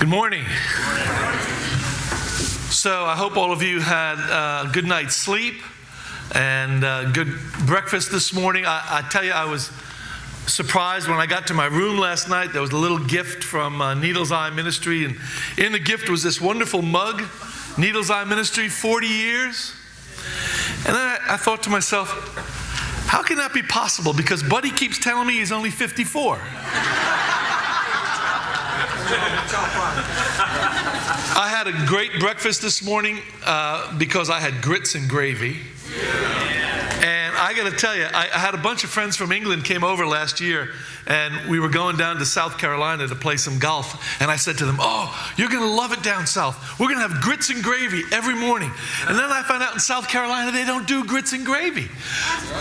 Good morning. So I hope all of you had a good night's sleep and good breakfast this morning. I tell you, I was surprised when I got to my room last night. There was a little gift from Needle's Eye Ministry, and in the gift was this wonderful mug, Needle's Eye Ministry, 40 years. And then I thought to myself, how can that be possible? Because Buddy keeps telling me he's only 54. I had a great breakfast this morning because I had grits and gravy. And I got to tell you, I had a bunch of friends from England came over last year, and we were going down to South Carolina to play some golf. And I said to them, "Oh, you're going to love it down south. We're going to have grits and gravy every morning." And then I found out in South Carolina they don't do grits and gravy.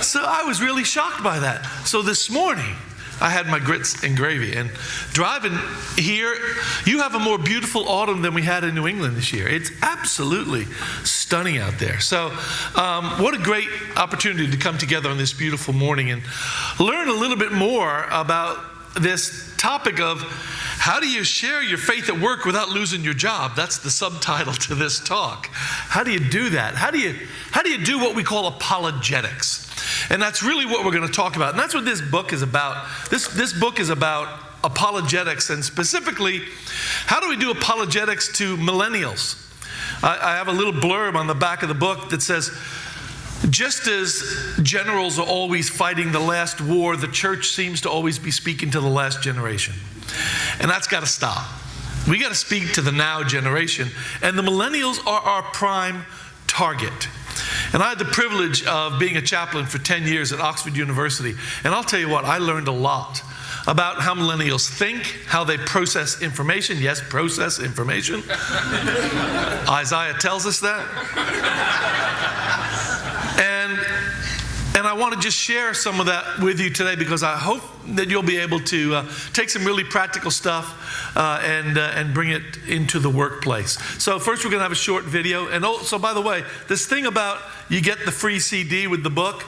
So I was really shocked by that. So this morning, I had my grits and gravy. And driving here, you have a more beautiful autumn than we had in New England this year. It's absolutely stunning out there. So what a great opportunity to come together on this beautiful morning and learn a little bit more about this topic of how do you share your faith at work without losing your job? That's the subtitle to this talk. How do you do that? How do you do what we call apologetics? And that's really what we're going to talk about. And that's what this book is about. This book is about apologetics, and specifically, how do we do apologetics to millennials? I have a little blurb on the back of the book that says, just as generals are always fighting the last war, the church seems to always be speaking to the last generation. And that's got to stop. We got to speak to the now generation. And the millennials are our prime target. And I had the privilege of being a chaplain for 10 years at Oxford University. And I'll tell you what, I learned a lot about how millennials think, how they process information. Yes, process information. Isaiah tells us that. And I want to just share some of that with you today, because I hope that you'll be able to take some really practical stuff and bring it into the workplace. So first we're going to have a short video. And also, by the way, this thing about you get the free CD with the book,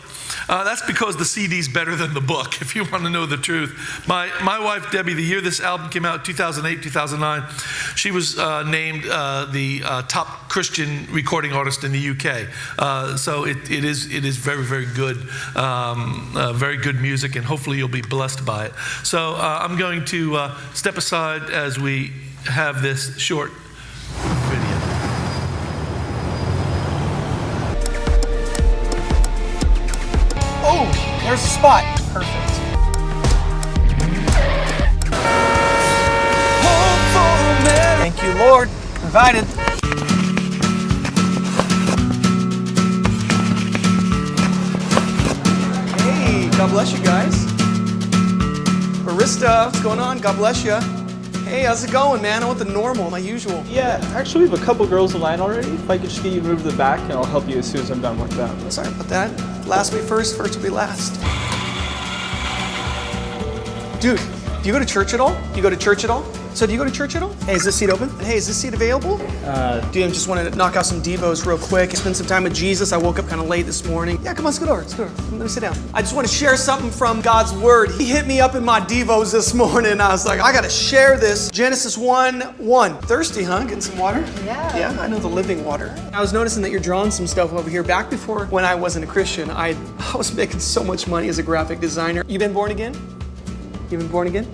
that's because the CD's better than the book, if you want to know the truth. My wife, Debbie, the year this album came out, 2008, 2009, she was named the top Christian recording artist in the UK. So it is very, very good, very good music, and hopefully you'll be blessed by it. So I'm going to step aside as we have this short video. Oh, there's a spot. Perfect. Thank you, Lord. Provided. Hey, God bless you guys. Barista, what's going on? God bless you. Hey, how's it going, man? I want the normal, my usual. Yeah, actually we have a couple girls in line already. If I could just get you moved to the back, and I'll help you as soon as I'm done with them. Sorry about that. Last will be first, first will be last. Dude, do you go to church at all? Do you go to church at all? So do you go to church at all? Hey, is this seat open? Hey, is this seat available? Dude, I just want to knock out some Devos real quick. Spend some time with Jesus. I woke up kind of late this morning. Yeah, come on, scoot over. Let me sit down. I just want to share something from God's Word. He hit me up in my Devos this morning. I was like, I got to share this. Genesis 1:1. Thirsty, huh? Getting some water? Yeah, I know the living water. I was noticing that you're drawing some stuff over here. Back before when I wasn't a Christian, I was making so much money as a graphic designer. You been born again? You been born again?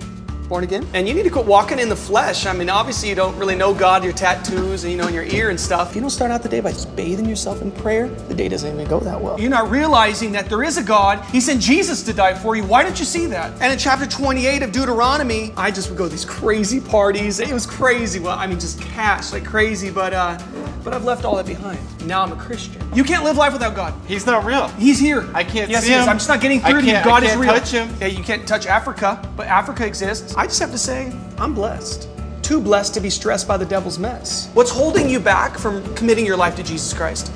Born again? And you need to quit walking in the flesh. I mean, obviously you don't really know God, your tattoos, and in your ear and stuff. If you don't start out the day by just bathing yourself in prayer, the day doesn't even go that well. You're not realizing that there is a God. He sent Jesus to die for you. Why don't you see that? And in chapter 28 of Deuteronomy, I just would go to these crazy parties. It was crazy. Well, I mean, just cash like crazy, but I've left all that behind. Now I'm a Christian. You can't live life without God. He's not real. He's here. I can't yes, see he is. him. I'm just not getting through to you. God is real. I can't touch him. Yeah, you can't touch Africa, but Africa exists. I just have to say, I'm blessed. Too blessed to be stressed by the devil's mess. What's holding you back from committing your life to Jesus Christ?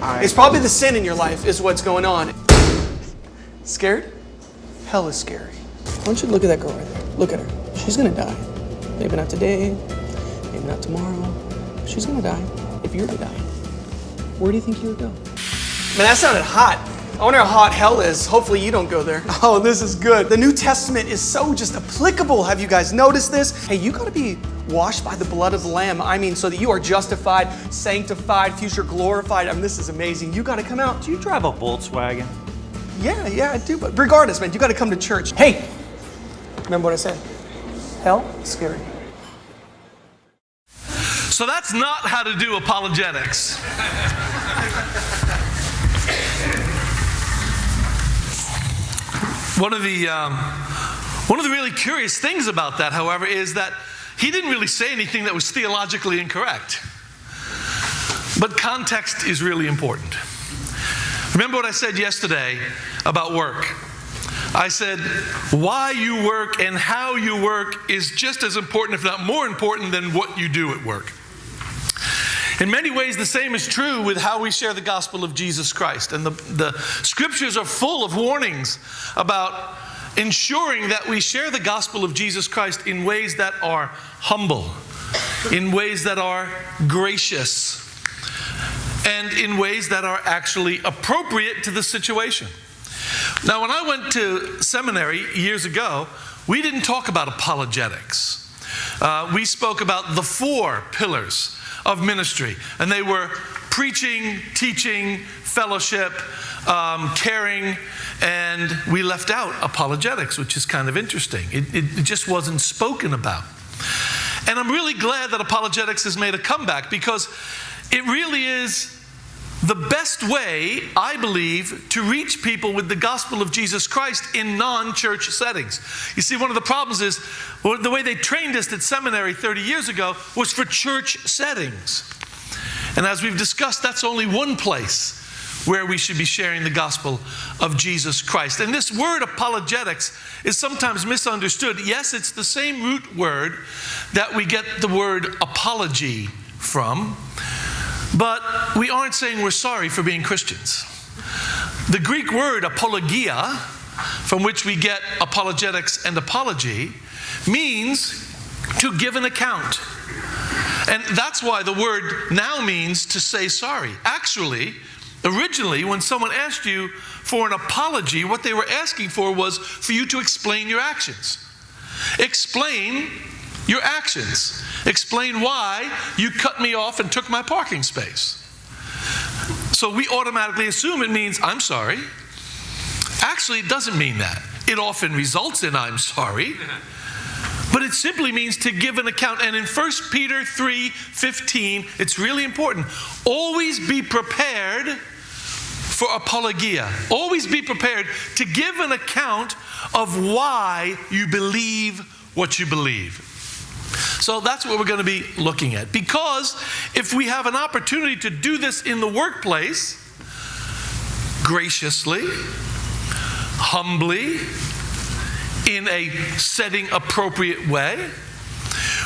It's probably the sin in your life is what's going on. Scared? Hell is scary. Why don't you look at that girl right there? Look at her. She's gonna die. Maybe not today, maybe not tomorrow. She's gonna die. If you were to die, where do you think you would go? Man, that sounded hot. I wonder how hot hell is. Hopefully you don't go there. Oh, this is good. The New Testament is so just applicable. Have you guys noticed this? Hey, you got to be washed by the blood of the Lamb. I mean, so that you are justified, sanctified, future glorified. I mean, this is amazing. You got to come out. Do you drive a Volkswagen? Yeah, I do. But regardless, man, you got to come to church. Hey, remember what I said? Hell is scary. So that's not how to do apologetics. One of the really curious things about that, however, is that he didn't really say anything that was theologically incorrect. But context is really important. Remember what I said yesterday about work. I said why you work and how you work is just as important, if not more important, than what you do at work. In many ways, the same is true with how we share the gospel of Jesus Christ. And the scriptures are full of warnings about ensuring that we share the gospel of Jesus Christ in ways that are humble, in ways that are gracious, and in ways that are actually appropriate to the situation. Now, when I went to seminary years ago, we didn't talk about apologetics. We spoke about the 4 pillars of ministry, and they were preaching, teaching, fellowship, caring, and we left out apologetics, which is kind of interesting. It just wasn't spoken about. And I'm really glad that apologetics has made a comeback, because it really is the best way, I believe, to reach people with the gospel of Jesus Christ in non-church settings. You see, one of the problems is, well, the way they trained us at seminary 30 years ago was for church settings. And as we've discussed, that's only one place where we should be sharing the gospel of Jesus Christ. And this word apologetics is sometimes misunderstood. Yes, it's the same root word that we get the word apology from, but we aren't saying we're sorry for being Christians. The Greek word apologia, from which we get apologetics and apology, means to give an account. And that's why the word now means to say sorry. Actually, originally, when someone asked you for an apology, what they were asking for was for you to explain your actions. Explain your actions. Explain why you cut me off and took my parking space. So we automatically assume it means I'm sorry. Actually, it doesn't mean that. It often results in I'm sorry. But it simply means to give an account. And in 1 Peter 3:15, it's really important. Always be prepared for apologia. Always be prepared to give an account of why you believe what you believe. So that's what we're going to be looking at. Because if we have an opportunity to do this in the workplace, graciously, humbly, in a setting appropriate way,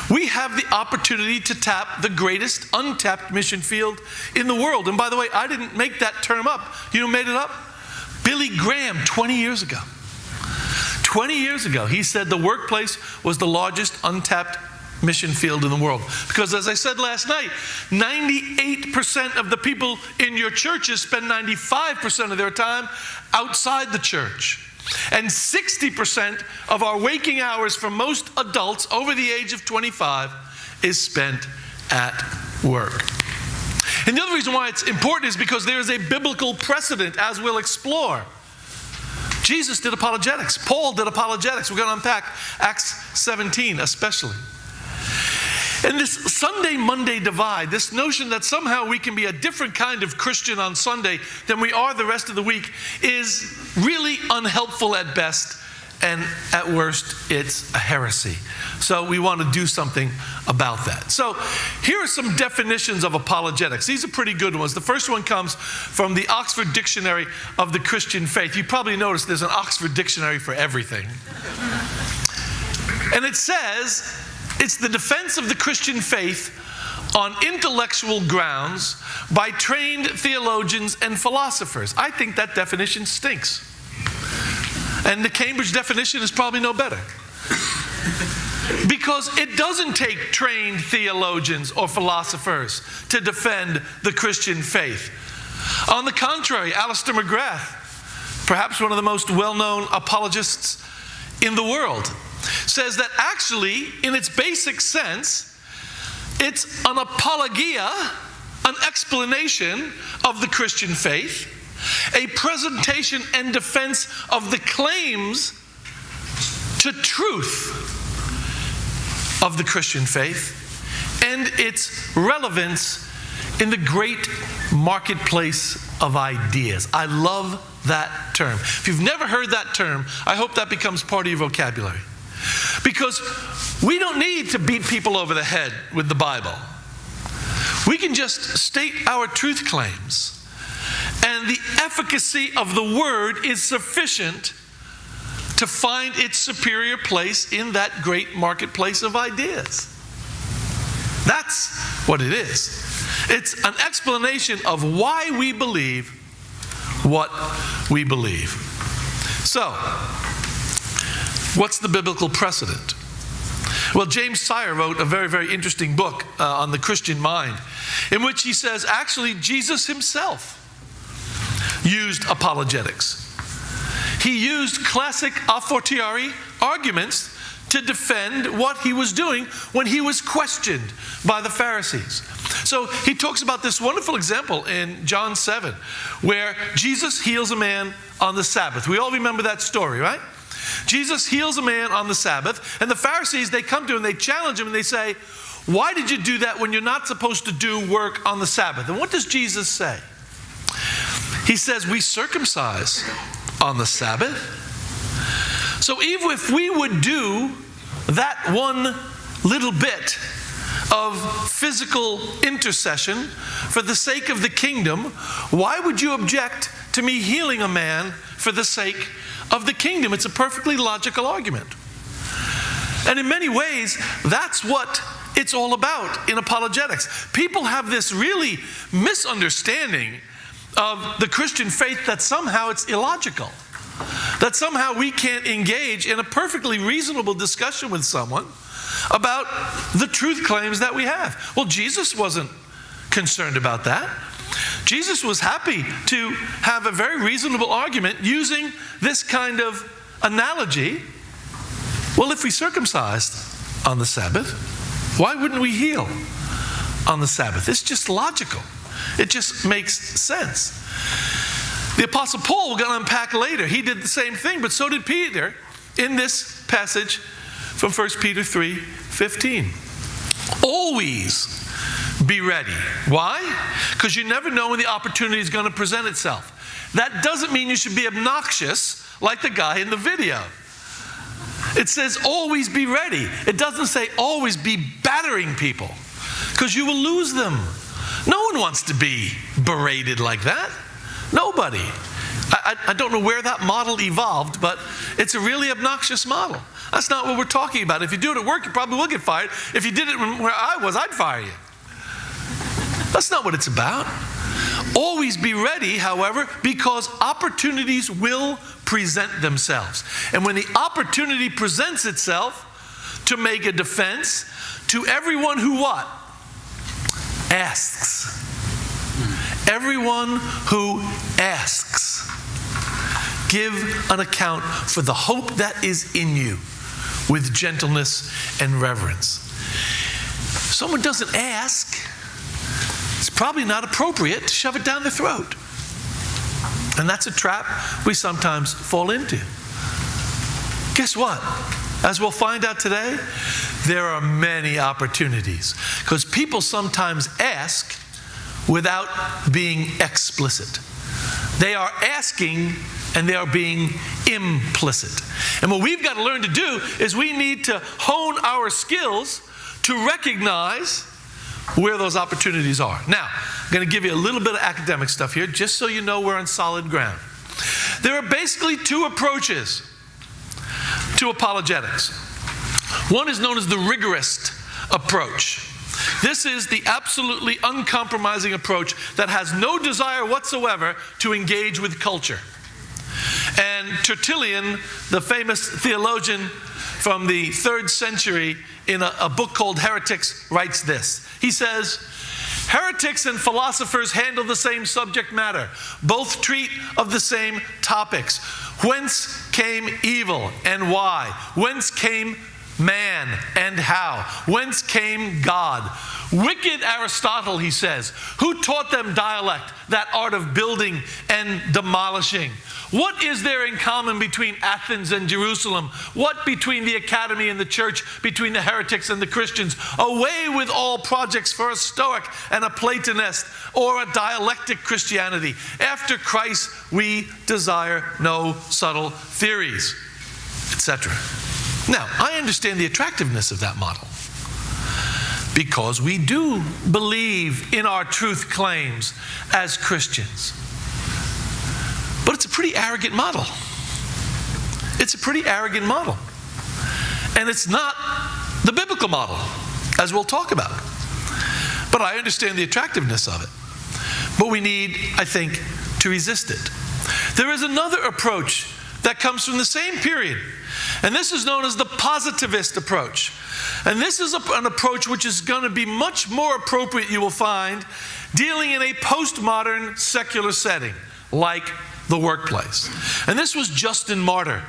we have the opportunity to tap the greatest untapped mission field in the world. And by the way, I didn't make that term up. You know who made it up? Billy Graham, 20 years ago. 20 years ago, he said the workplace was the largest untapped mission field in the world. Because as I said last night, 98% of the people in your churches spend 95% of their time outside the church. And 60% of our waking hours for most adults over the age of 25 is spent at work. And the other reason why it's important is because there is a biblical precedent, as we'll explore. Jesus did apologetics. Paul did apologetics. We're going to unpack Acts 17 especially. And this Sunday-Monday divide, this notion that somehow we can be a different kind of Christian on Sunday than we are the rest of the week, is really unhelpful at best, and at worst, it's a heresy. So we want to do something about that. So here are some definitions of apologetics. These are pretty good ones. The first one comes from the Oxford Dictionary of the Christian Faith. You probably noticed there's an Oxford Dictionary for everything. And it says, it's the defense of the Christian faith on intellectual grounds by trained theologians and philosophers. I think that definition stinks. And the Cambridge definition is probably no better. Because it doesn't take trained theologians or philosophers to defend the Christian faith. On the contrary, Alistair McGrath perhaps one of the most well-known apologists in the world, says that actually, in its basic sense, it's an apologia, an explanation of the Christian faith, a presentation and defense of the claims to truth of the Christian faith, and its relevance in the great marketplace of ideas. I love that term. If you've never heard that term, I hope that becomes part of your vocabulary. Because we don't need to beat people over the head with the Bible. We can just state our truth claims, and the efficacy of the Word is sufficient to find its superior place in that great marketplace of ideas. That's what it is. It's an explanation of why we believe what we believe. So, what's the biblical precedent? Well, James Sire wrote a very, very interesting book on the Christian mind, in which he says, actually, Jesus himself used apologetics. He used classic a fortiori arguments to defend what he was doing when he was questioned by the Pharisees. So he talks about this wonderful example in John 7, where Jesus heals a man on the Sabbath. We all remember that story, right? Jesus heals a man on the Sabbath, and the Pharisees, they come to him, they challenge him, and they say, why did you do that when you're not supposed to do work on the Sabbath? And what does Jesus say? He says, we circumcise on the Sabbath. So even if we would do that one little bit of physical intercession for the sake of the kingdom, why would you object to me healing a man for the sake of the kingdom? It's a perfectly logical argument. And in many ways, that's what it's all about in apologetics. People have this really misunderstanding of the Christian faith that somehow it's illogical, that somehow we can't engage in a perfectly reasonable discussion with someone about the truth claims that we have. Well, Jesus wasn't concerned about that. Jesus was happy to have a very reasonable argument using this kind of analogy. Well, if we circumcised on the Sabbath, why wouldn't we heal on the Sabbath? It's just logical. It just makes sense. The Apostle Paul, we're going to unpack later, he did the same thing, but so did Peter in this passage from 1 Peter 3:15. Always be ready. Why? Because you never know when the opportunity is going to present itself. That doesn't mean you should be obnoxious like the guy in the video. It says always be ready. It doesn't say always be battering people, because you will lose them. No one wants to be berated like that. Nobody. I don't know where that model evolved, but it's a really obnoxious model. That's not what we're talking about. If you do it at work, you probably will get fired. If you did it where I was, I'd fire you. That's not what it's about. Always be ready, however, because opportunities will present themselves. And when the opportunity presents itself to make a defense to everyone who what? Asks. Everyone who asks, give an account for the hope that is in you with gentleness and reverence. If someone doesn't ask, it's probably not appropriate to shove it down their throat. And that's a trap we sometimes fall into. Guess what? As we'll find out today, there are many opportunities, because people sometimes ask without being explicit. They are asking and they are being implicit. And what we've got to learn to do is we need to hone our skills to recognize where those opportunities are. Now, I'm going to give you a little bit of academic stuff here, just so you know we're on solid ground. There are basically two approaches to apologetics. One is known as the rigorist approach. This is the absolutely uncompromising approach that has no desire whatsoever to engage with culture. And Tertullian, the famous theologian from the 3rd century, in a book called Heretics, writes this. He says, Heretics and philosophers handle the same subject matter. Both treat of the same topics. Whence came evil and why? Whence came man and how? Whence came God? Wicked Aristotle, he says, who taught them dialect, that art of building and demolishing? What is there in common between Athens and Jerusalem? What between the academy and the church, between the heretics and the Christians? Away with all projects for a Stoic and a Platonist or a dialectic Christianity. After Christ, we desire no subtle theories, etc. Now, I understand the attractiveness of that model, because we do believe in our truth claims as Christians. But it's a pretty arrogant model. It's a pretty arrogant model. And it's not the biblical model, as we'll talk about. But I understand the attractiveness of it. But we need, I think, to resist it. There is another approach that comes from the same period. And this is known as the positivist approach. And this is an approach which is going to be much more appropriate, you will find, dealing in a postmodern secular setting, like the workplace. And this was Justin Martyr.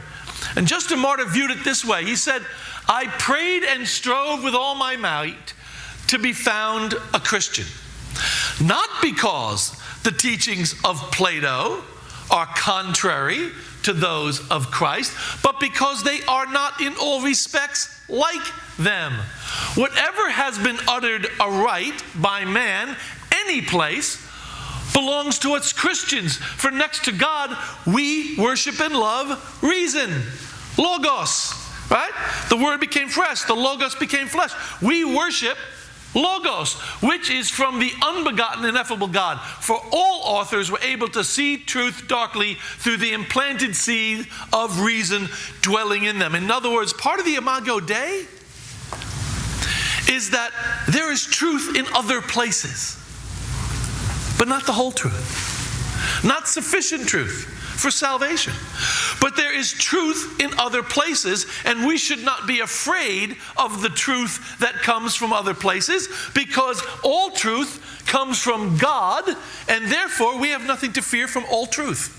And Justin Martyr viewed it this way. He said, I prayed and strove with all my might to be found a Christian. Not because the teachings of Plato are contrary to those of Christ, but because they are not in all respects like them. Whatever has been uttered aright by man, any place, belongs to us Christians. For next to God, we worship and love reason. Logos, right? The word became flesh. The Logos became flesh. We worship Logos, which is from the unbegotten, ineffable God. For all authors were able to see truth darkly through the implanted seed of reason dwelling in them. In other words, part of the Imago Dei is that there is truth in other places, but not the whole truth. Not sufficient truth for salvation. But there is truth in other places, and we should not be afraid of the truth that comes from other places, because all truth comes from God, and therefore we have nothing to fear from all truth.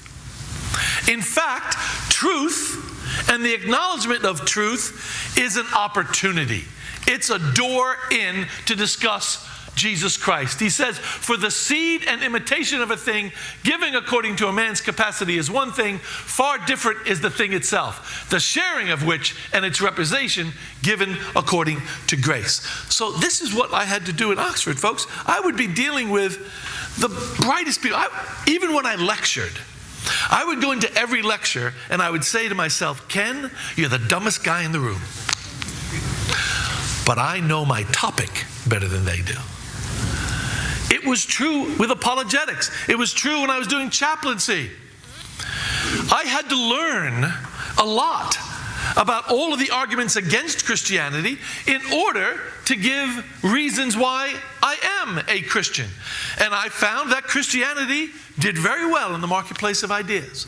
In fact, truth and the acknowledgement of truth is an opportunity. It's a door in to discuss Jesus Christ. He says, for the seed and imitation of a thing, giving according to a man's capacity is one thing, far different is the thing itself, the sharing of which and its representation given according to grace. So this is what I had to do in Oxford, folks. I would be dealing with the brightest people. Even when I lectured, I would go into every lecture and I would say to myself, Ken, you're the dumbest guy in the room. But I know my topic better than they do. It was true with apologetics. It was true when I was doing chaplaincy. I had to learn a lot about all of the arguments against Christianity in order to give reasons why I am a Christian. And I found that Christianity did very well in the marketplace of ideas.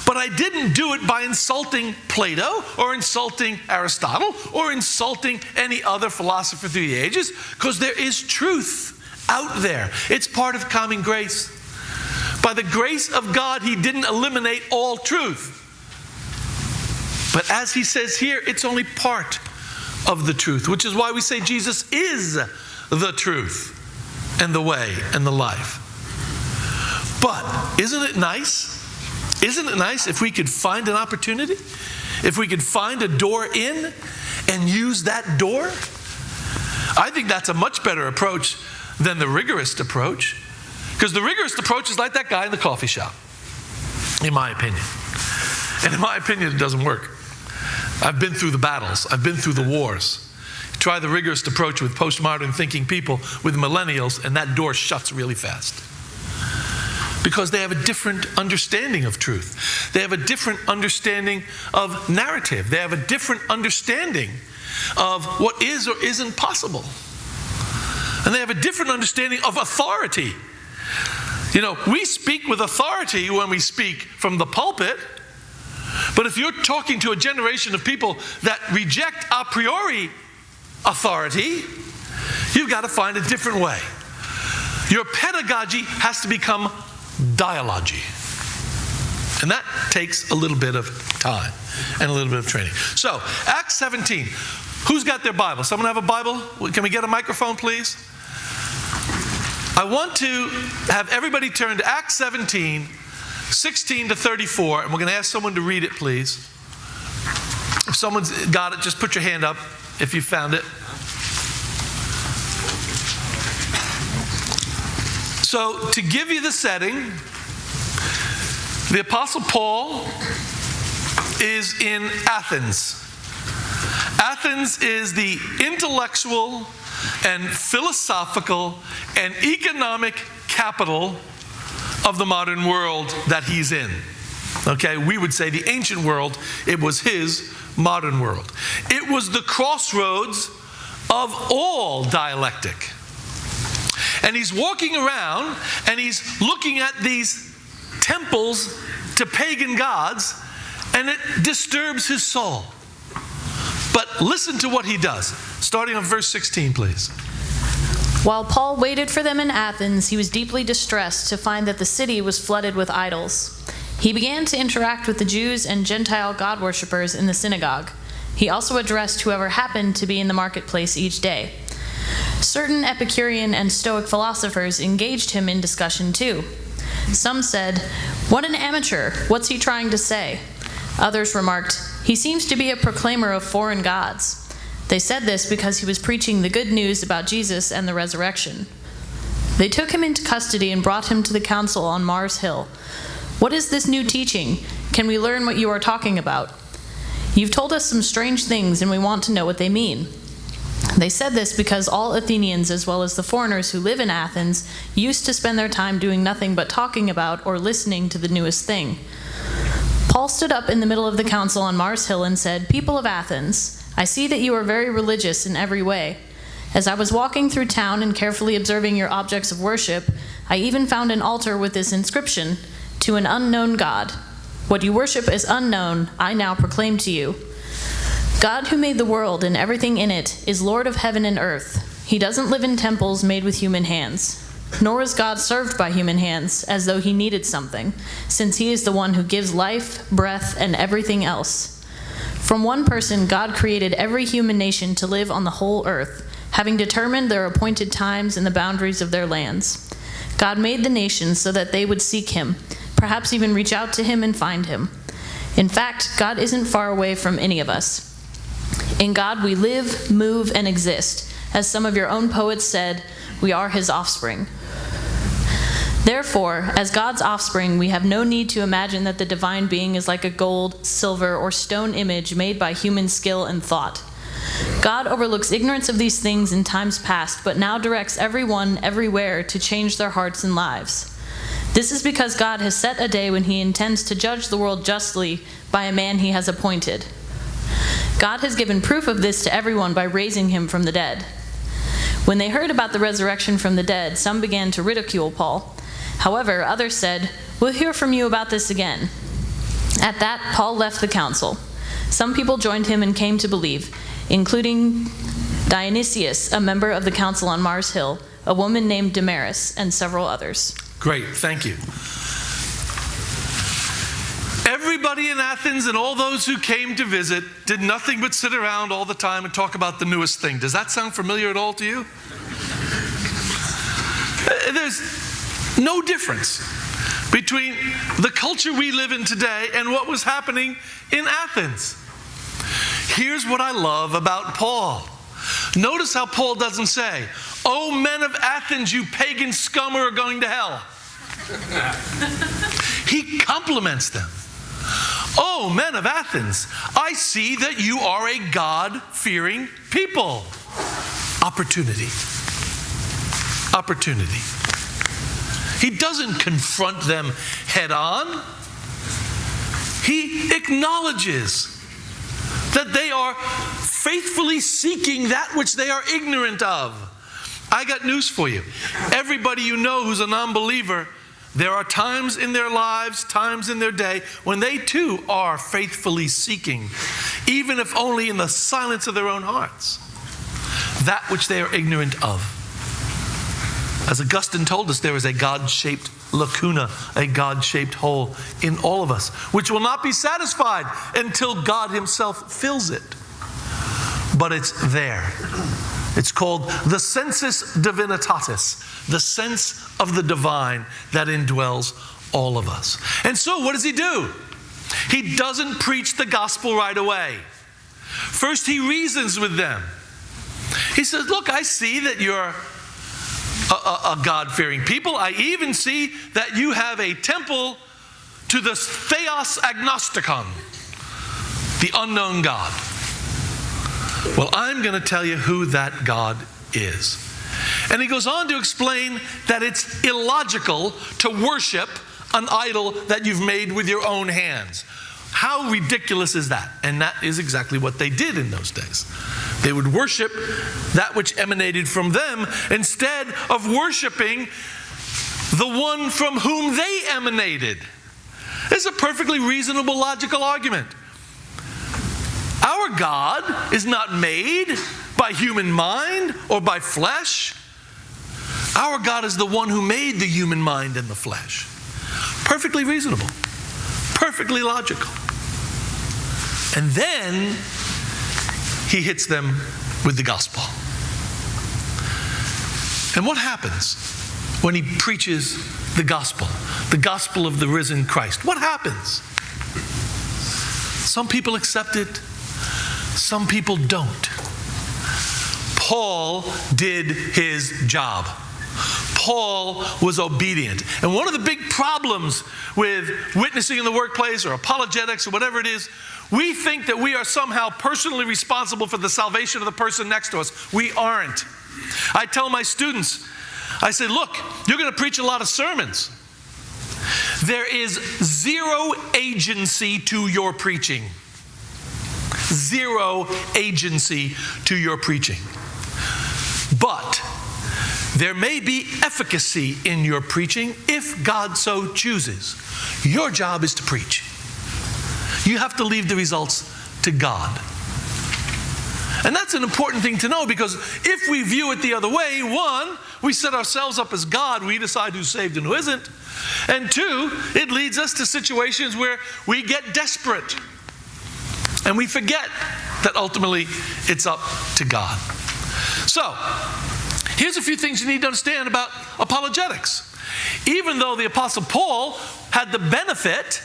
But I didn't do it by insulting Plato or insulting Aristotle or insulting any other philosopher through the ages, because there is truth out there. It's part of common grace. By the grace of God, He didn't eliminate all truth. But as He says here, it's only part of the truth, which is why we say Jesus is the truth and the way and the life. But isn't it nice? Isn't it nice if we could find an opportunity? If we could find a door in and use that door? I think that's a much better approach than the rigorous approach. Because the rigorous approach is like that guy in the coffee shop, in my opinion. And in my opinion, it doesn't work. I've been through the battles. I've been through the wars. Try the rigorous approach with postmodern thinking people, with millennials, and that door shuts really fast. Because they have a different understanding of truth. They have a different understanding of narrative. They have a different understanding of what is or isn't possible. And they have a different understanding of authority. You know, we speak with authority when we speak from the pulpit. But if you're talking to a generation of people that reject a priori authority, you've got to find a different way. Your pedagogy has to become dialogy. And that takes a little bit of time and a little bit of training. So, Acts 17. Who's got their Bible? Someone have a Bible? Can we get a microphone, please? I want to have everybody turn to Acts 17, 16 to 34, and we're going to ask someone to read it, please. If someone's got it, just put your hand up if you found it. So, to give you the setting, the Apostle Paul is in Athens. Athens is the intellectual and philosophical and economic capital of the modern world that he's in. Okay, we would say the ancient world, it was his modern world. It was the crossroads of all dialectic. And he's walking around and he's looking at these temples to pagan gods, and it disturbs his soul. But listen to what he does. Starting on verse 16, please. While Paul waited for them in Athens, he was deeply distressed to find that the city was flooded with idols. He began to interact with the Jews and Gentile God worshippers in the synagogue. He also addressed whoever happened to be in the marketplace each day. Certain Epicurean and Stoic philosophers engaged him in discussion too. Some said, "What an amateur! What's he trying to say?" Others remarked, "He seems to be a proclaimer of foreign gods." They said this because he was preaching the good news about Jesus and the resurrection. They took him into custody and brought him to the council on Mars Hill. "What is this new teaching? Can we learn what you are talking about? You've told us some strange things and we want to know what they mean." They said this because all Athenians, as well as the foreigners who live in Athens, used to spend their time doing nothing but talking about or listening to the newest thing. Paul stood up in the middle of the council on Mars Hill and said, "People of Athens, I see that you are very religious in every way. As I was walking through town and carefully observing your objects of worship, I even found an altar with this inscription, 'To an unknown God.' What you worship is unknown, I now proclaim to you. God who made the world and everything in it is Lord of heaven and earth. He doesn't live in temples made with human hands. Nor is God served by human hands, as though he needed something, since he is the one who gives life, breath, and everything else. From one person, God created every human nation to live on the whole earth, having determined their appointed times and the boundaries of their lands. God made the nations so that they would seek him, perhaps even reach out to him and find him. In fact, God isn't far away from any of us. In God we live, move, and exist. As some of your own poets said, we are his offspring. Therefore, as God's offspring, we have no need to imagine that the divine being is like a gold, silver, or stone image made by human skill and thought. God overlooks ignorance of these things in times past, but now directs everyone, everywhere, to change their hearts and lives. This is because God has set a day when he intends to judge the world justly by a man he has appointed. God has given proof of this to everyone by raising him from the dead." When they heard about the resurrection from the dead, some began to ridicule Paul. However, others said, "We'll hear from you about this again." At that, Paul left the council. Some people joined him and came to believe, including Dionysius, a member of the council on Mars Hill, a woman named Damaris, and several others. Great, thank you. Everybody in Athens and all those who came to visit did nothing but sit around all the time and talk about the newest thing. Does that sound familiar at all to you? There's no difference between the culture we live in today and what was happening in Athens. Here's what I love about Paul. Notice how Paul doesn't say, "Oh, men of Athens, you pagan scum who are going to hell." He compliments them. "Oh, men of Athens, I see that you are a God-fearing people." Opportunity. Opportunity. He doesn't confront them head on. He acknowledges that they are faithfully seeking that which they are ignorant of. I got news for you. Everybody you know who's a non-believer, there are times in their lives, times in their day, when they too are faithfully seeking, even if only in the silence of their own hearts, that which they are ignorant of. As Augustine told us, there is a God-shaped lacuna, a God-shaped hole in all of us, which will not be satisfied until God himself fills it. But it's there. It's called the sensus divinitatis, the sense of the divine that indwells all of us. And so what does he do? He doesn't preach the gospel right away. First, he reasons with them. He says, look, I see that you're a God-fearing people. I even see that you have a temple to the Theos Agnosticon, the unknown God. Well, I'm going to tell you who that God is. And he goes on to explain that it's illogical to worship an idol that you've made with your own hands. How ridiculous is that? And that is exactly what they did in those days. They would worship that which emanated from them instead of worshiping the one from whom they emanated. It's a perfectly reasonable, logical argument. Our God is not made by human mind or by flesh. Our God is the one who made the human mind and the flesh. Perfectly reasonable. Perfectly logical. And then he hits them with the gospel. And what happens when he preaches the gospel of the risen Christ? What happens? Some people accept it, some people don't. Paul did his job. Paul was obedient. And one of the big problems with witnessing in the workplace or apologetics or whatever it is, we think that we are somehow personally responsible for the salvation of the person next to us. We aren't. I tell my students, I say, look, you're going to preach a lot of sermons. There is zero agency to your preaching. Zero agency to your preaching. But there may be efficacy in your preaching if God so chooses. Your job is to preach. You have to leave the results to God. And that's an important thing to know, because if we view it the other way, one, we set ourselves up as God. We decide who's saved and who isn't. And two, it leads us to situations where we get desperate. And we forget that ultimately it's up to God. So, here's a few things you need to understand about apologetics. Even though the Apostle Paul had the benefit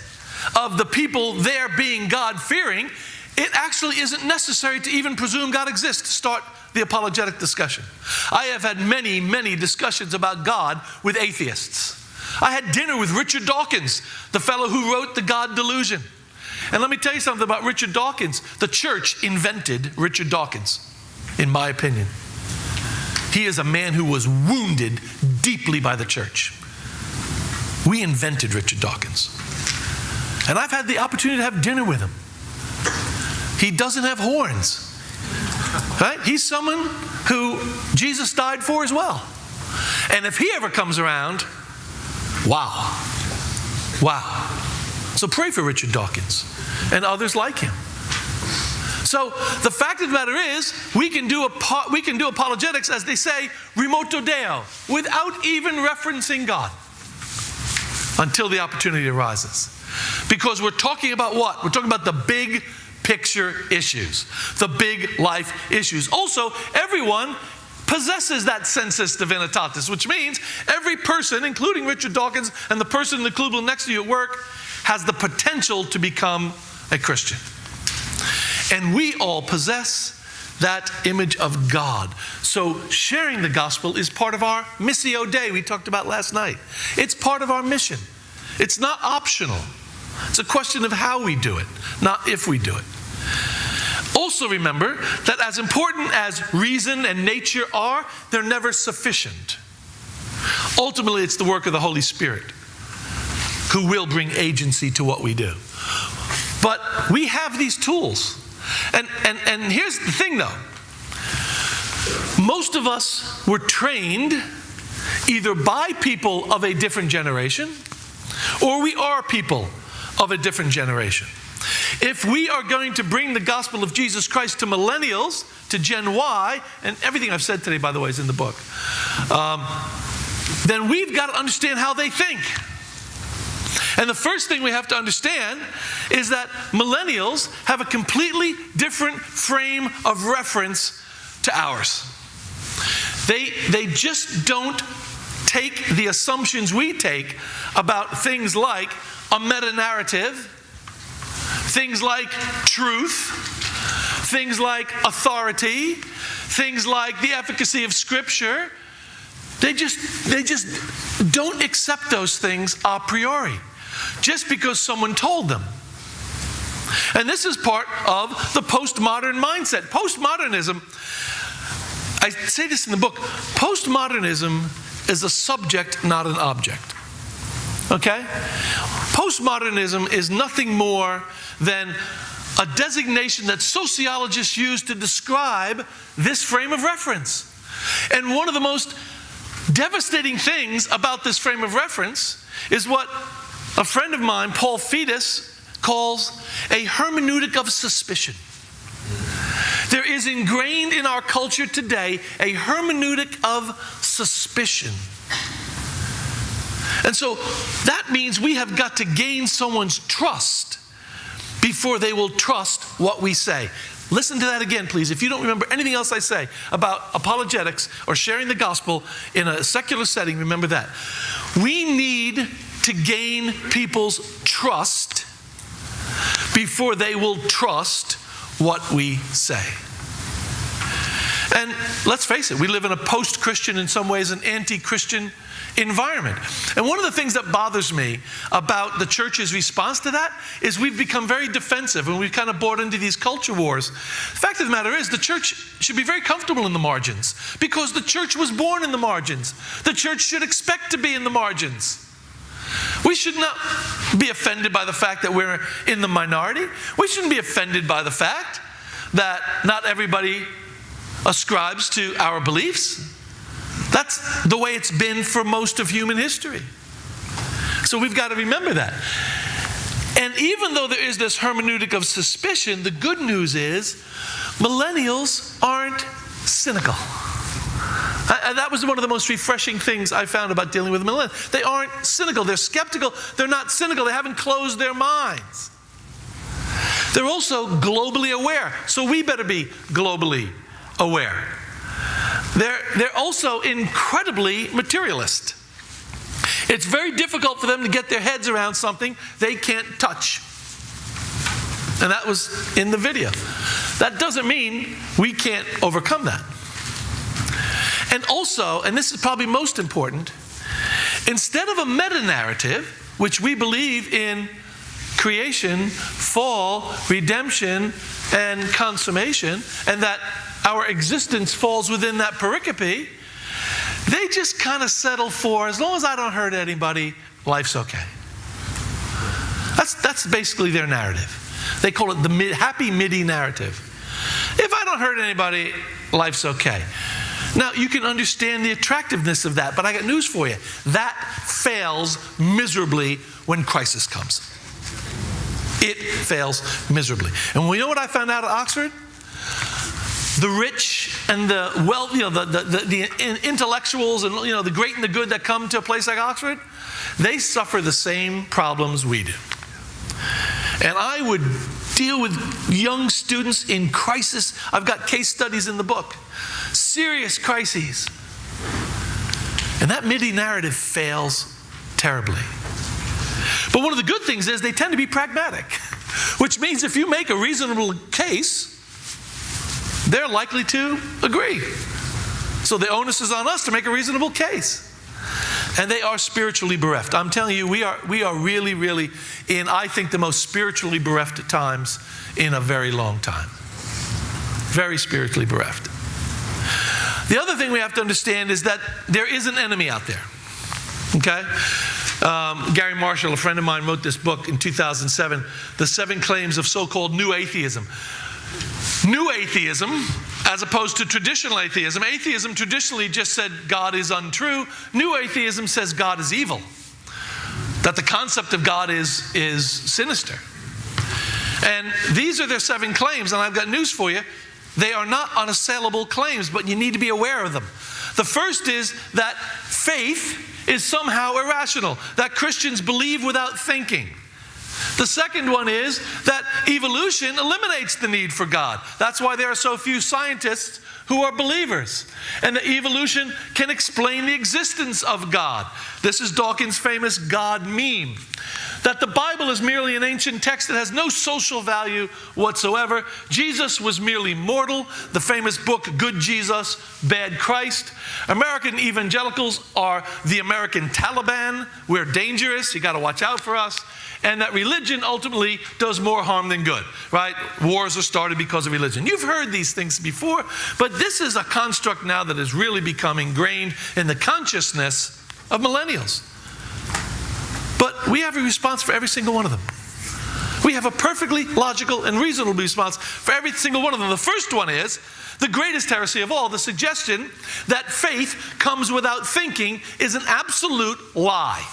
of the people there being God-fearing, it actually isn't necessary to even presume God exists to start the apologetic discussion. I have had many, many discussions about God with atheists. I had dinner with Richard Dawkins, the fellow who wrote The God Delusion. And let me tell you something about Richard Dawkins. The church invented Richard Dawkins, in my opinion. He is a man who was wounded deeply by the church. We invented Richard Dawkins. And I've had the opportunity to have dinner with him. He doesn't have horns. Right? He's someone who Jesus died for as well. And if he ever comes around, wow. Wow. So pray for Richard Dawkins and others like him. So the fact of the matter is, we can do apologetics, as they say, remoto Deo, without even referencing God, until the opportunity arises. Because we're talking about what? We're talking about the big picture issues, the big life issues. Also, everyone possesses that sensus divinitatis, which means every person, including Richard Dawkins and the person in the cubicle next to you at work, has the potential to become a Christian. And we all possess that image of God. So sharing the gospel is part of our missio Dei we talked about last night. It's part of our mission. It's not optional. It's a question of how we do it, not if we do it. Also remember that as important as reason and nature are, they're never sufficient. Ultimately, it's the work of the Holy Spirit who will bring agency to what we do. But we have these tools. And here's the thing, though. Most of us were trained either by people of a different generation, or we are people of a different generation. If we are going to bring the gospel of Jesus Christ to millennials, to Gen Y, and everything I've said today, by the way, is in the book. then we've got to understand how they think. And the first thing we have to understand is that millennials have a completely different frame of reference to ours. They just don't take the assumptions we take about things like a meta-narrative, things like truth, things like authority, things like the efficacy of Scripture. They just don't accept those things a priori, just because someone told them. And this is part of the postmodern mindset. Postmodernism, I say this in the book, postmodernism is a subject, not an object. Okay? Postmodernism is nothing more than a designation that sociologists use to describe this frame of reference. And one of the most devastating things about this frame of reference is what a friend of mine, Paul Fetus, calls a hermeneutic of suspicion. There is ingrained in our culture today a hermeneutic of suspicion. And so that means we have got to gain someone's trust before they will trust what we say. Listen to that again, please. If you don't remember anything else I say about apologetics or sharing the gospel in a secular setting, remember that. We need to gain people's trust before they will trust what we say. And let's face it, we live in a post-Christian, in some ways an anti-Christian environment. And one of the things that bothers me about the church's response to that is we've become very defensive and we've kind of bought into these culture wars. The fact of the matter is the church should be very comfortable in the margins because the church was born in the margins. The church should expect to be in the margins. We should not be offended by the fact that we're in the minority. We shouldn't be offended by the fact that not everybody ascribes to our beliefs. That's the way it's been for most of human history. So we've got to remember that. And even though there is this hermeneutic of suspicion, the good news is millennials aren't cynical. And that was one of the most refreshing things I found about dealing with millennials. They aren't cynical. They're skeptical. They're not cynical. They haven't closed their minds. They're also globally aware. So we better be globally aware. They're also incredibly materialist. It's very difficult for them to get their heads around something they can't touch. And that was in the video. That doesn't mean we can't overcome that. And also, and this is probably most important, instead of a meta-narrative, which we believe in creation, fall, redemption, and consummation, and that our existence falls within that pericope, they just kind of settle for, as long as I don't hurt anybody, life's okay. That's basically their narrative. They call it the happy MIDI narrative. If I don't hurt anybody, life's okay. Now, you can understand the attractiveness of that, but I got news for you. That fails miserably when crisis comes. It fails miserably. And you know what I found out at Oxford? The rich and the wealth, the intellectuals and the great and the good that come to a place like Oxford, they suffer the same problems we do. And I would deal with young students in crisis. I've got case studies in the book. Serious crises. And that MIDI narrative fails terribly. But one of the good things is they tend to be pragmatic, which means if you make a reasonable case, they're likely to agree. So the onus is on us to make a reasonable case. And they are spiritually bereft. I'm telling you, we are really, really in, I think, the most spiritually bereft times in a very long time. Very spiritually bereft. The other thing we have to understand is that there is an enemy out there. Okay? Gary Marshall, a friend of mine, wrote this book in 2007, The 7 Claims of So-Called New Atheism. New atheism, as opposed to traditional atheism. Atheism traditionally just said God is untrue. New atheism says God is evil. That the concept of God is sinister. And these are their 7 claims, and I've got news for you. They are not unassailable claims, but you need to be aware of them. The first is that faith is somehow irrational, that Christians believe without thinking. The second one is that evolution eliminates the need for God. That's why there are so few scientists who are believers. And that evolution can explain the existence of God. This is Dawkins' famous God meme. That the Bible is merely an ancient text that has no social value whatsoever. Jesus was merely mortal. The famous book, Good Jesus, Bad Christ. American evangelicals are the American Taliban. We're dangerous. You got to watch out for us. And that religion ultimately does more harm than good, right? Wars are started because of religion. You've heard these things before, but this is a construct now that has really become ingrained in the consciousness of millennials. But we have a response for every single one of them. We have a perfectly logical and reasonable response for every single one of them. The first one is the greatest heresy of all. The suggestion that faith comes without thinking is an absolute lie.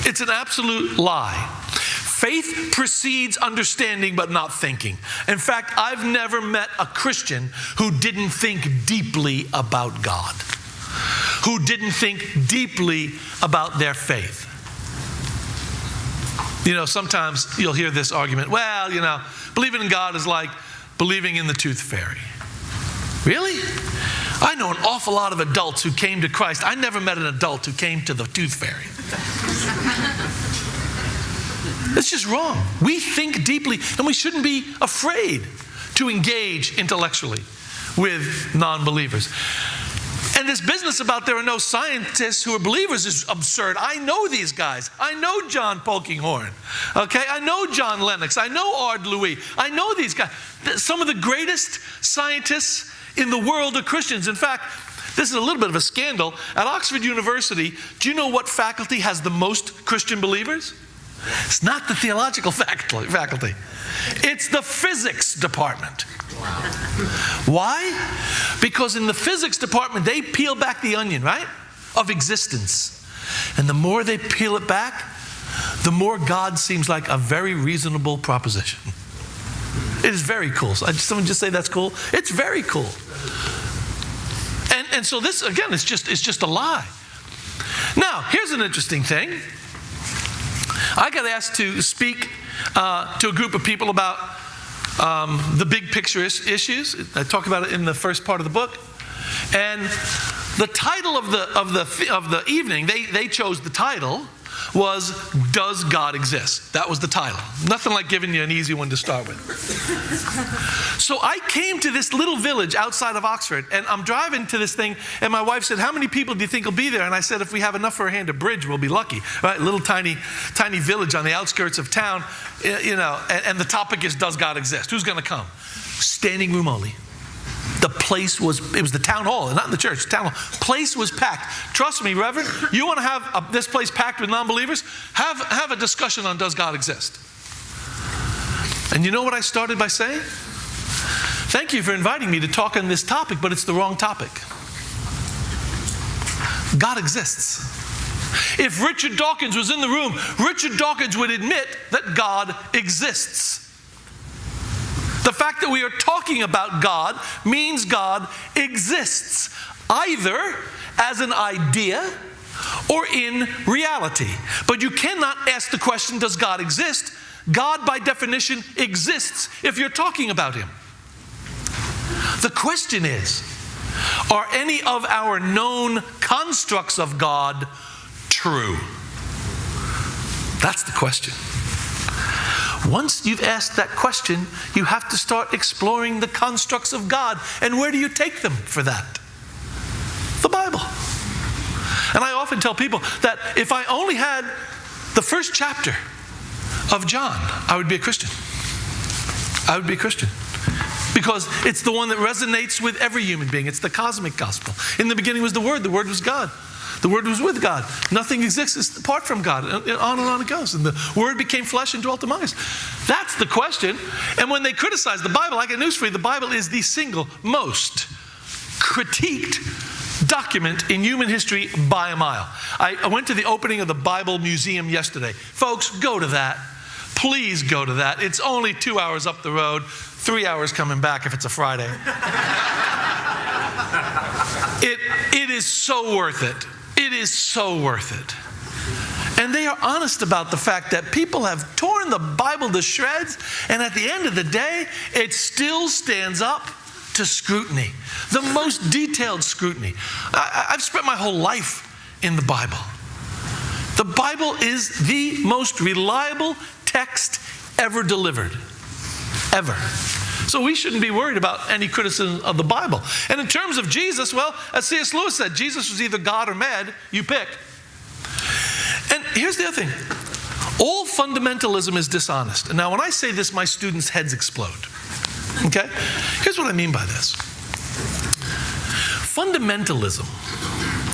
It's an absolute lie. Faith precedes understanding but not thinking. In fact, I've never met a Christian who didn't think deeply about God, who didn't think deeply about their faith. You know, sometimes you'll hear this argument, well, you know, believing in God is like believing in the tooth fairy. Really? I know an awful lot of adults who came to Christ. I never met an adult who came to the tooth fairy. It's just wrong. We think deeply, and we shouldn't be afraid to engage intellectually with non-believers. And this business about there are no scientists who are believers is absurd. I know these guys. I know John Polkinghorne. Okay? I know John Lennox. I know Ard Louis. I know these guys. Some of the greatest scientists in the world are Christians. In fact, this is a little bit of a scandal. At Oxford University, do you know what faculty has the most Christian believers? It's not the theological faculty. It's the physics department. Why? Because in the physics department, they peel back the onion, right, of existence. And the more they peel it back, the more God seems like a very reasonable proposition. It is very cool. Someone just say that's cool? It's very cool. And so this, again, it's just a lie. Now, here's an interesting thing. I got asked to speak to a group of people about the big picture issues. I talk about it in the first part of the book. And the title of the evening, they chose the title, was Does God Exist? That was the title. Nothing like giving you an easy one to start with. So I came to this little village outside of Oxford, and I'm driving to this thing, and my wife said, how many people do you think will be there? And I said, if we have enough for a hand to bridge, we'll be lucky. Right? A little tiny village on the outskirts of town, you know, and the topic is, does God exist? Who's going to come? Standing room only. The place was the town hall, not in the church, town hall. Place was packed. Trust me, Reverend, you want to have this place packed with non-believers? Have a discussion on does God exist? And you know what I started by saying? Thank you for inviting me to talk on this topic, but it's the wrong topic. God exists. If Richard Dawkins was in the room, Richard Dawkins would admit that God exists. The fact that we are talking about God means God exists, either as an idea or in reality. But you cannot ask the question, does God exist? God, by definition, exists if you're talking about Him. The question is, are any of our known constructs of God true? That's the question. Once you've asked that question, you have to start exploring the constructs of God. And where do you take them for that? The Bible. And I often tell people that if I only had the first chapter of John, I would be a Christian. I would be a Christian. Because it's the one that resonates with every human being. It's the cosmic gospel. In the beginning was the Word was God. The Word was with God. Nothing exists apart from God. And on it goes. And the Word became flesh and dwelt among us. That's the question. And when they criticize the Bible, I got news for you. The Bible is the single most critiqued document in human history by a mile. I went to the opening of the Bible Museum yesterday. Folks, go to that. please go to that. It's only 2 hours up the road, 3 hours coming back if it's a Friday. It is so worth it. It is so worth it. And they are honest about the fact that people have torn the Bible to shreds, and at the end of the day, it still stands up to scrutiny, the most detailed scrutiny. I've spent my whole life in the Bible. The Bible is the most reliable text ever delivered. Ever. So we shouldn't be worried about any criticism of the Bible. And in terms of Jesus, well, as C.S. Lewis said, Jesus was either God or mad. You pick. And here's the other thing. All fundamentalism is dishonest. And now when I say this, my students' heads explode. Okay? Here's what I mean by this. Fundamentalism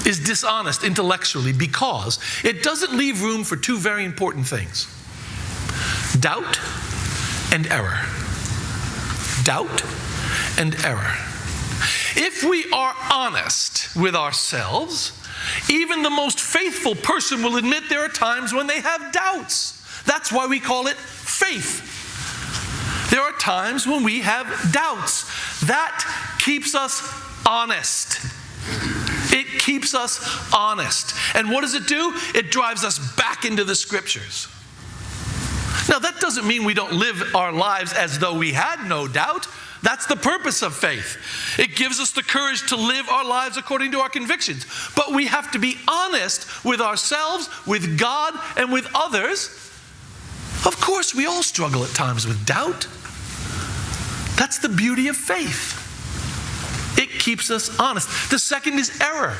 is dishonest intellectually because it doesn't leave room for two very important things: doubt and error. Doubt and error. If we are honest with ourselves, even the most faithful person will admit there are times when they have doubts. That's why we call it faith. There are times when we have doubts. That keeps us honest. It keeps us honest. And what does it do? It drives us back into the Scriptures. Now, that doesn't mean we don't live our lives as though we had no doubt. That's the purpose of faith. It gives us the courage to live our lives according to our convictions. But we have to be honest with ourselves, with God, and with others. Of course, we all struggle at times with doubt. That's the beauty of faith. It keeps us honest. The second is error.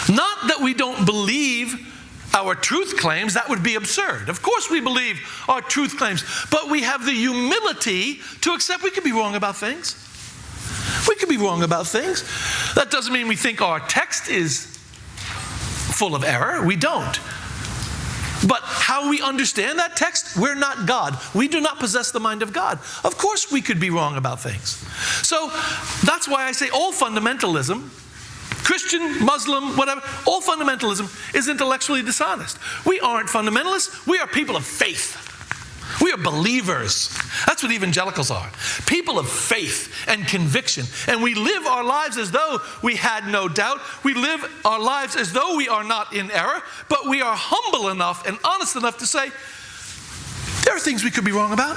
Not that we don't believe our truth claims. That would be absurd. Of course we believe our truth claims, but we have the humility to accept we could be wrong about things. We could be wrong about things. That doesn't mean we think our text is full of error. We don't. But how we understand that text, we're not God. We do not possess the mind of God. Of course we could be wrong about things. So that's why I say all fundamentalism, Christian, Muslim, whatever, all fundamentalism is intellectually dishonest. We aren't fundamentalists. We are people of faith. We are believers. That's what evangelicals are. People of faith and conviction. And we live our lives as though we had no doubt. We live our lives as though we are not in error, but we are humble enough and honest enough to say, there are things we could be wrong about.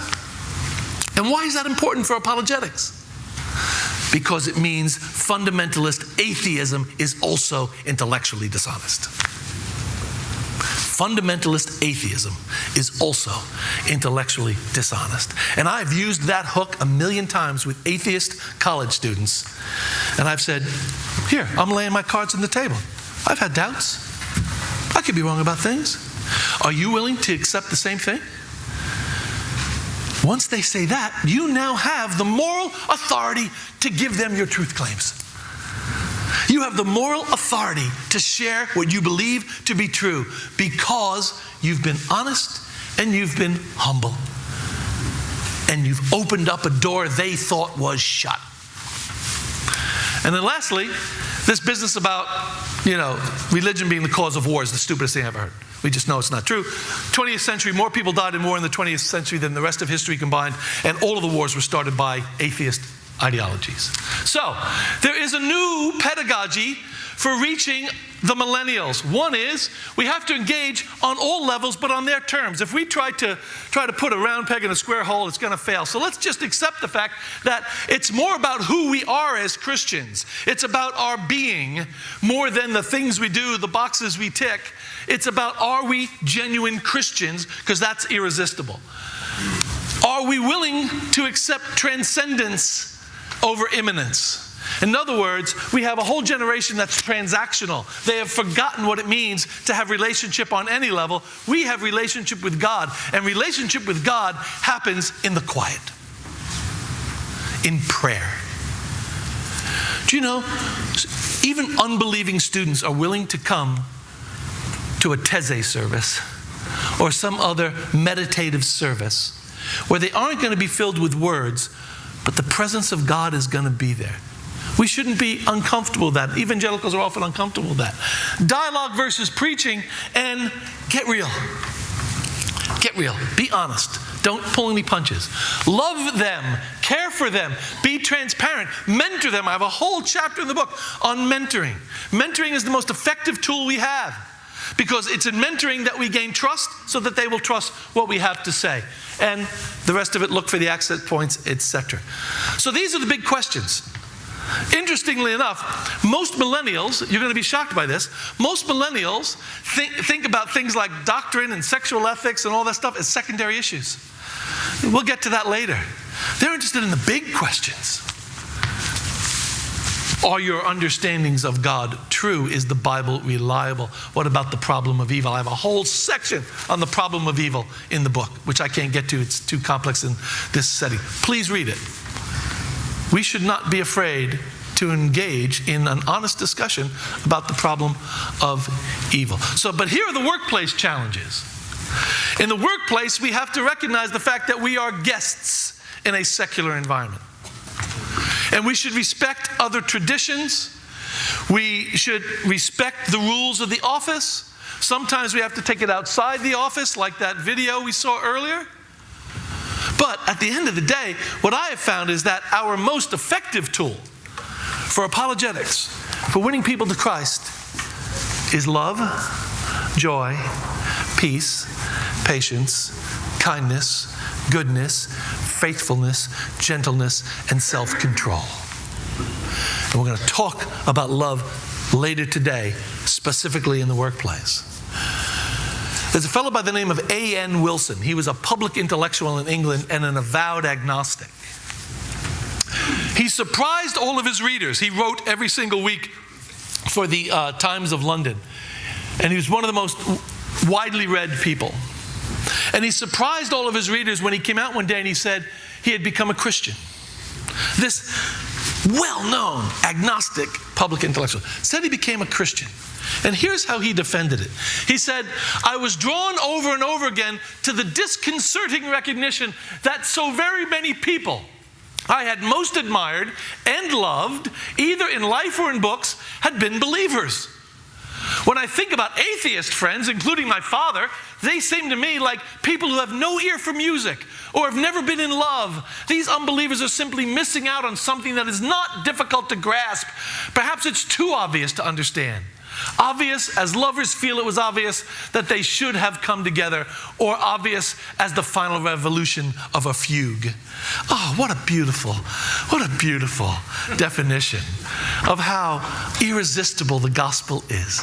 And why is that important for apologetics? Because it means fundamentalist atheism is also intellectually dishonest. Fundamentalist atheism is also intellectually dishonest. And I've used that hook 1,000,000 times with atheist college students. And I've said, here, I'm laying my cards on the table. I've had doubts. I could be wrong about things. Are you willing to accept the same thing? Once they say that, you now have the moral authority to give them your truth claims. You have the moral authority to share what you believe to be true because you've been honest and you've been humble. And you've opened up a door they thought was shut. And then lastly, this business about, religion being the cause of war is the stupidest thing I've ever heard. We just know it's not true. 20th century, more people died in war in the 20th century than the rest of history combined, and all of the wars were started by atheist ideologies. So, there is a new pedagogy for reaching the millennials. One is, we have to engage on all levels, but on their terms. If we try to put a round peg in a square hole, it's going to fail. So let's just accept the fact that it's more about who we are as Christians. It's about our being more than the things we do, the boxes we tick. It's about, are we genuine Christians? Because that's irresistible. Are we willing to accept transcendence over immanence? In other words, we have a whole generation that's transactional. They have forgotten what it means to have relationship on any level. We have relationship with God, and relationship with God happens in the quiet, in prayer. Do you know, even unbelieving students are willing to come to a Teze service or some other meditative service where they aren't going to be filled with words, but the presence of God is going to be there. We shouldn't be uncomfortable with that. Evangelicals are often uncomfortable with that. Dialogue versus preaching, and get real. Get real. Be honest. Don't pull any punches. Love them. Care for them. Be transparent. Mentor them. I have a whole chapter in the book on mentoring. Mentoring is the most effective tool we have, because it's in mentoring that we gain trust so that they will trust what we have to say. And the rest of it, look for the access points, etc. So these are the big questions. Interestingly enough, most millennials, you're going to be shocked by this, most millennials think about things like doctrine and sexual ethics and all that stuff as secondary issues. We'll get to that later. They're interested in the big questions. Are your understandings of God true? Is the Bible reliable? What about the problem of evil? I have a whole section on the problem of evil in the book, which I can't get to. It's too complex in this setting. Please read it. We should not be afraid to engage in an honest discussion about the problem of evil. But here are the workplace challenges. In the workplace, we have to recognize the fact that we are guests in a secular environment. And we should respect other traditions. We should respect the rules of the office. Sometimes we have to take it outside the office, like that video we saw earlier. But at the end of the day, what I have found is that our most effective tool for apologetics, for winning people to Christ, is love, joy, peace, patience, kindness, goodness, faithfulness, gentleness, and self-control. And we're going to talk about love later today, specifically in the workplace. There's a fellow by the name of A.N. Wilson. He was a public intellectual in England and an avowed agnostic. He surprised all of his readers. He wrote every single week for the Times of London. And he was one of the most widely read people. And he surprised all of his readers when he came out one day and he said he had become a Christian. This well-known agnostic public intellectual said he became a Christian. And here's how he defended it. He said, I was drawn over and over again to the disconcerting recognition that so very many people I had most admired and loved, either in life or in books, had been believers. When I think about atheist friends, including my father, they seem to me like people who have no ear for music or have never been in love. These unbelievers are simply missing out on something that is not difficult to grasp. Perhaps it's too obvious to understand. Obvious as lovers feel it was obvious that they should have come together, or obvious as the final revolution of a fugue. Oh, what a beautiful definition of how irresistible the gospel is.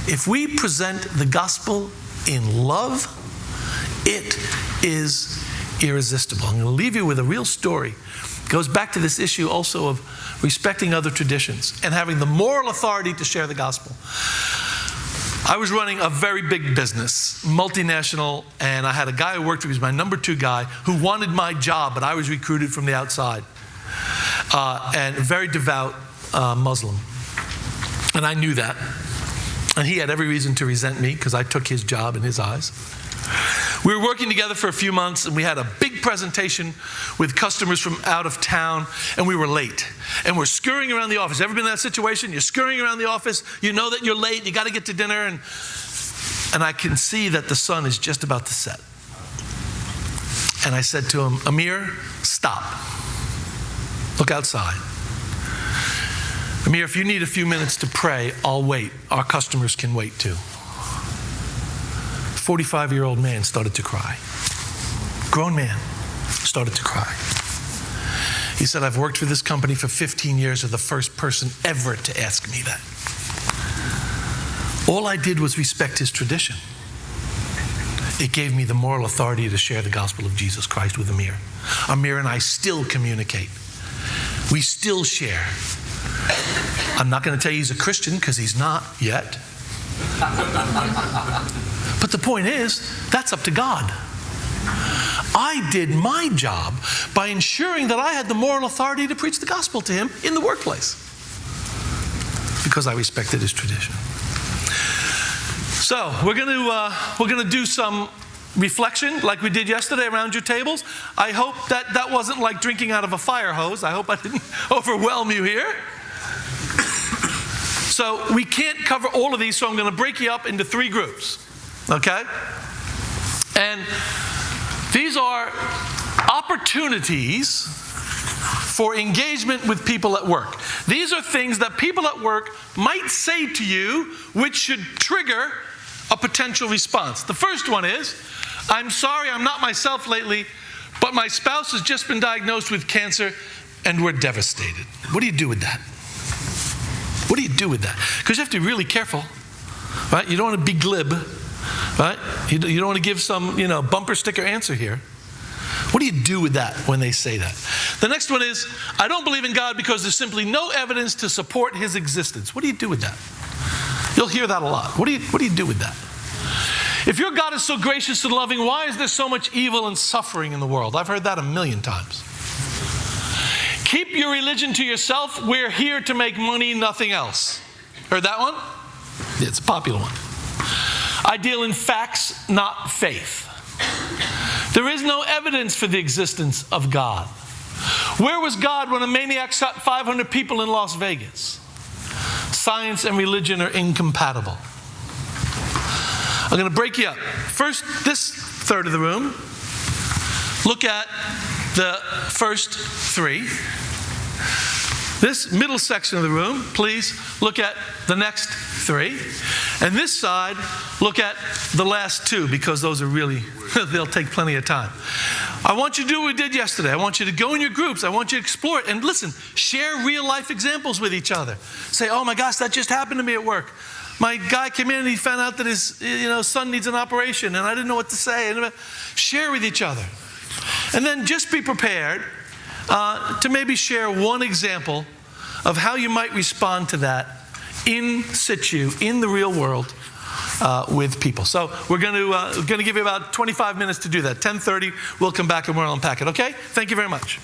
If we present the gospel in love, it is irresistible. I'm going to leave you with a real story. It goes back to this issue also of respecting other traditions and having the moral authority to share the gospel. I was running a very big business, multinational, and I had a guy who worked for me, he was my number 2 guy, who wanted my job, but I was recruited from the outside. And a very devout Muslim. And I knew that. And he had every reason to resent me because I took his job in his eyes. We were working together for a few months, and we had a big presentation with customers from out of town, and we were late. And we're scurrying around the office. Ever been in that situation? You're scurrying around the office, you know that you're late, you got to get to dinner, and I can see that the sun is just about to set. And I said to him, Amir, stop. Look outside. Amir, if you need a few minutes to pray, I'll wait. Our customers can wait too. 45-year-old man started to cry. Grown man started to cry. He said, I've worked for this company for 15 years. You're the first person ever to ask me that. All I did was respect his tradition. It gave me the moral authority to share the gospel of Jesus Christ with Amir. Amir and I still communicate. We still share. I'm not going to tell you he's a Christian because he's not yet. But the point is, that's up to God. I did my job by ensuring that I had the moral authority to preach the gospel to him in the workplace because I respected his tradition. So we're going to do some reflection like we did yesterday around your tables. I hope that wasn't like drinking out of a fire hose. I hope I didn't overwhelm you here. So we can't cover all of these, so I'm going to break you up into 3 groups. Okay? And these are opportunities for engagement with people at work. These are things that people at work might say to you, which should trigger a potential response. The first one is, I'm sorry I'm not myself lately, but my spouse has just been diagnosed with cancer and we're devastated. What do you do with that? What do you do with that? Because you have to be really careful, right? You don't want to be glib, right? You don't want to give some, bumper sticker answer here. What do you do with that when they say that? The next one is, I don't believe in God because there's simply no evidence to support his existence. What do you do with that? You'll hear that a lot. What do you do with that? If your God is so gracious and loving, why is there so much evil and suffering in the world? I've heard that 1,000,000 times. Keep your religion to yourself. We're here to make money, nothing else. Heard that one? Yeah, it's a popular one. I deal in facts, not faith. There is no evidence for the existence of God. Where was God when a maniac shot 500 people in Las Vegas? Science and religion are incompatible. I'm going to break you up. First, this third of the room, look at the first three. This middle section of the room, please look at the next three. And this side, look at the last two, because those are really, they'll take plenty of time. I want you to do what we did yesterday. I want you to go in your groups. I want you to explore it. And listen, share real life examples with each other. Say, oh my gosh, that just happened to me at work. My guy came in and he found out that his son needs an operation and I didn't know what to say. Share with each other. And then just be prepared to maybe share one example of how you might respond to that in situ, in the real world, with people. So we're going to give you about 25 minutes to do that. 10:30, we'll come back and we'll unpack it. Okay? Thank you very much.